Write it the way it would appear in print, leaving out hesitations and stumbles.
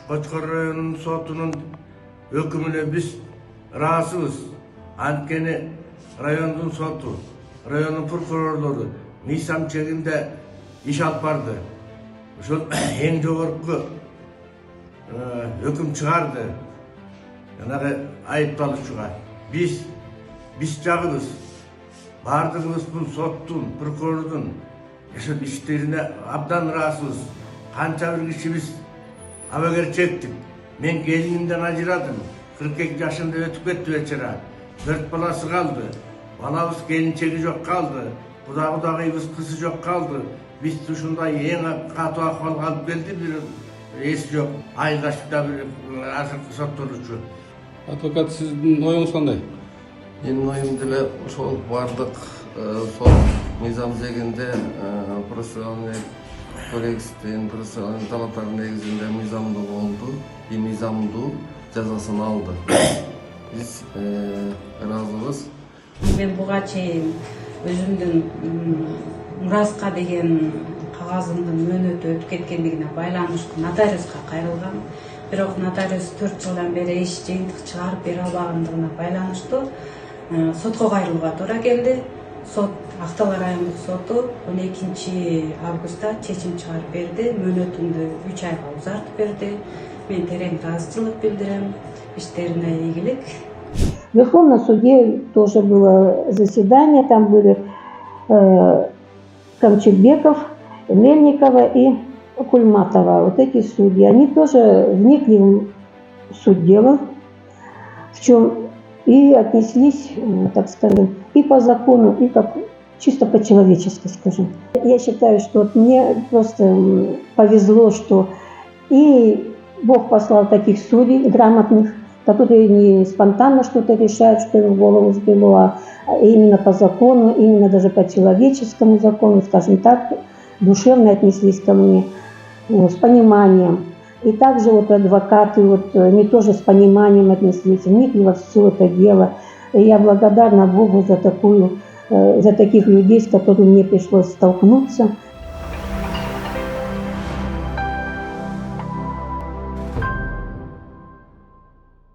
Koçkar rayonunun sotunun hükümüne biz razıyız. Antkeni rayonun sotu, rayonun prokurorları Nisan çekinde iş alып bardı. Ошол en жогорку hüküm çıkardı. Yanagi ayıptalışçıga. Biz jagыбыз. Bardığımız bu sottun, prokurorдун ошол işlerine abdan razıyız. Kança bir kişi biz haber çektik. Men gelinimden ajıradım. 42 yaşında ötüp ketти вечера. 4 balası kaldı. Balabız gelinçegi yok kaldı. Kudagıybız kızı yok kaldı. Biz ушундай en katı ahval kalıp geldi bir esi yok. Aygaşıkta bir azırkı sottorучу. Advokat, sizin oyunuz qanday? Менин оюм деле ошол бардык сол мыйзам негизинде процессуальный кодекстин процессуальный талаптардын негизинде мыйзамдуу болду и мыйзамдуу жазасын алды. Биз ыраазыбыз. Мен буга чейин өзүмдүн мураска деген кагазымдын мөөнөтү өтүп кеткендигине байланыштуу нотариуска кайрылгам. Бирок нотариус 4 жылдан бери иш жыйынтык чыгарып бере албагандыгына байланыштуу сотко кайрылууга туура келди. Сот Актала райондук соту 12 августта чечим чыгарып берди. Мөөнөтүмдү 3 айга узартып берди. Мен терең ыраазычылык билдирем. Иштерине ийгилик. В Верховном суде тоже было заседание, там были Камчетбеков, Мельникова и Кульматова, вот эти судьи. Они тоже вникли в суть дела, в чем и отнеслись, так скажем, и по закону, и как чисто по-человечески, скажем. Я считаю, что вот мне просто повезло, что и Бог послал таких судей грамотных, которые не спонтанно что-то решают, что им в голову взбрело, а именно по закону, именно даже по человеческому закону, скажем так, душевно отнеслись ко мне, с пониманием. И также вот адвокаты, вот, они тоже с пониманием отнеслись, вникли во все это дело. И я благодарна Богу за таких людей, с которыми мне пришлось столкнуться.